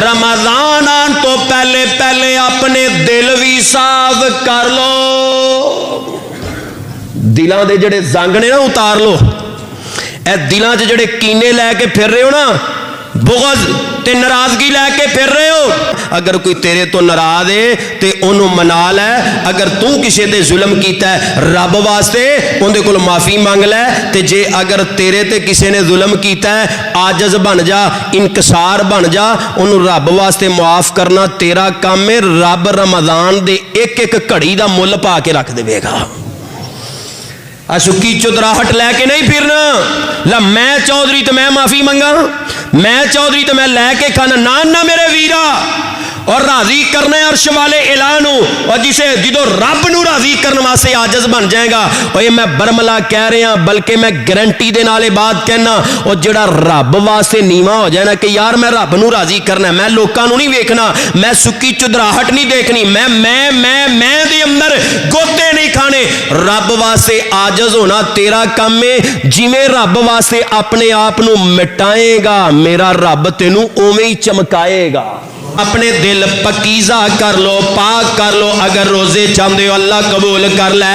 रमजान आने तो पहले पहले अपने दिल भी साफ कर लो। दिलों के जड़े जंग ने ना उतार लो। ए दिलों च जड़े कीने लैके फिर रहे हो ना, बुग़्ज़ ते नाराजगी लैके फिर रहे हो, अगर कोई तेरे तो नाराज है तो उन्होंने मना लै। अगर तू किसी ते जुल्म कीता है रब वास्ते उहदे कोल माफ़ी मंग लै। ते जे अगर तेरे ते किसी ने जुल्म कीता है आजज़ बन जा, इनकसार बन जा, उन्होंने रब वास्ते मुआफ़ करना तेरा काम है। रब रमज़ान दे एक एक घड़ी का मुल पा के रख देगा। सुक्की चुदराहट लैके नहीं फिरना, ला मैं चौधरी तो मैं माफ़ी मंगा, मैं चौधरी तो मैं लैके खाना ना ना मेरे वीरा। और राजी करना अर्श वाले ऐलान हो, और जिसे जो रब नू राजी करने वास्ते आजज बन जाएगा। और ये मैं बरमला कह रहा, बल्कि मैं गारंटी दे नाले बात कहना, और जोड़ा रब वास्ते नीवा हो जाए ना कि यार मैं रब नू राजी करना, मैं लोगों नू नहीं वेखना, मैं सुक्की चुदराहट नहीं देखनी, मैं दे अंदर गोते नहीं खाने। रब वास्ते आजज होना तेरा काम है। जिमें रब वास्ते अपने आप नू मिटाएगा, मेरा रब तेनू उवें ही चमकाएगा। अपने दिल पकीज़ा कर लो, पाक कर लो। अगर रोजे चाहते हो अल्लाह कबूल कर लै।